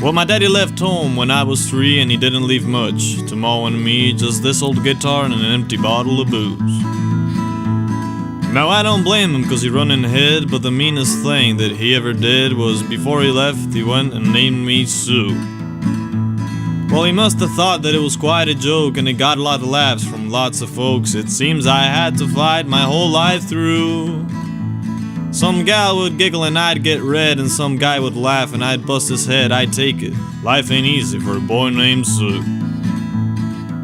Well, my daddy left home when I was 3 and he didn't leave much to Ma and me, just this old guitar and an empty bottle of booze. Now I don't blame him cause he run in ahead, but the meanest thing that he ever did was before he left he went and named me Sue. Well, he must have thought that it was quite a joke and it got a lot of laughs from lots of folks. It seems I had to fight my whole life through. Some gal would giggle and I'd get red, and some guy would laugh and I'd bust his head. I'd take it. Life ain't easy for a boy named Sue.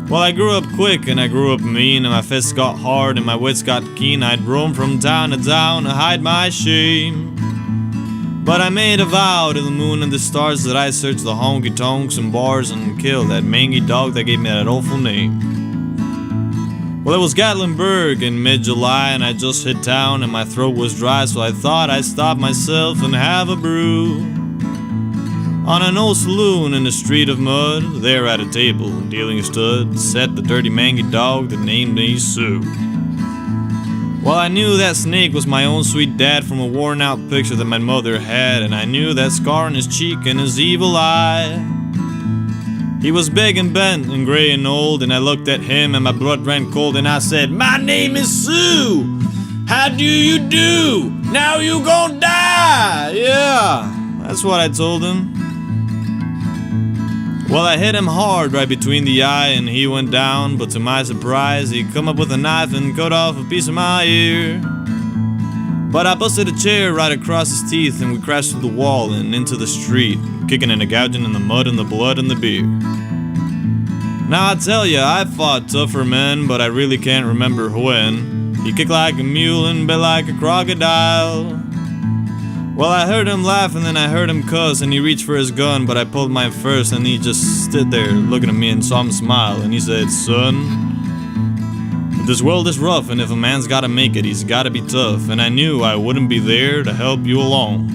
Well, I grew up quick and I grew up mean, and my fists got hard and my wits got keen. I'd roam from town to town to hide my shame. But I made a vow to the moon and the stars that I'd search the honky-tonks and bars and kill that mangy dog that gave me that awful name. Well, it was Gatlinburg in mid-July and I just hit town and my throat was dry, so I thought I'd stop myself and have a brew. On an old saloon in a street of mud, there at a table dealing stood, sat the dirty mangy dog that named me Sue. Well, I knew that snake was my own sweet dad from a worn-out picture that my mother had, and I knew that scar on his cheek and his evil eye. He was big and bent and gray and old, and I looked at him and my blood ran cold, and I said, "My name is Sue. How do you do? Now you gon' die." Yeah, that's what I told him. Well, I hit him hard right between the eye and he went down, but to my surprise he come up with a knife and cut off a piece of my ear. But I busted a chair right across his teeth and we crashed through the wall and into the street, kicking and gouging in the mud and the blood and the beer. Now I tell ya, I fought tougher men, but I really can't remember when. He kicked like a mule and bit like a crocodile. Well, I heard him laugh and then I heard him cuss, and he reached for his gun, but I pulled mine first, and he just stood there looking at me and saw him smile, and he said, "Son, this world is rough, and if a man's gotta make it, he's gotta be tough," and I knew I wouldn't be there to help you along.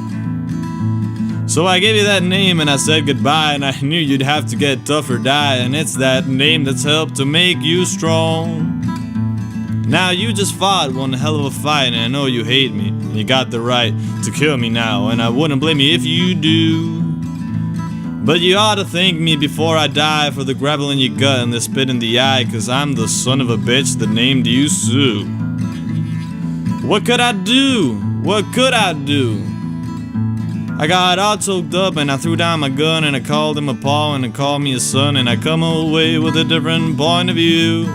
So I gave you that name and I said goodbye, and I knew you'd have to get tough or die, and it's that name that's helped to make you strong. Now you just fought one hell of a fight, and I know you hate me, and you got the right to kill me now, and I wouldn't blame you if you do. But you ought to thank me before I die for the gravel in your gut and the spit in the eye, cause I'm the son of a bitch that named you Sue. What could I do? What could I do? I got all choked up and I threw down my gun and I called him a paw and I called me a son, and I come away with a different point of view.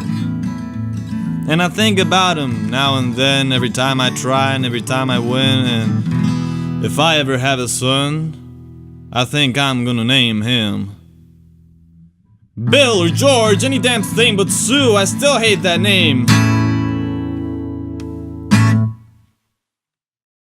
And I think about him now and then, every time I try and every time I win, and if I ever have a son, I think I'm gonna name him Bill or George, any damn thing but Sue. I still hate that name.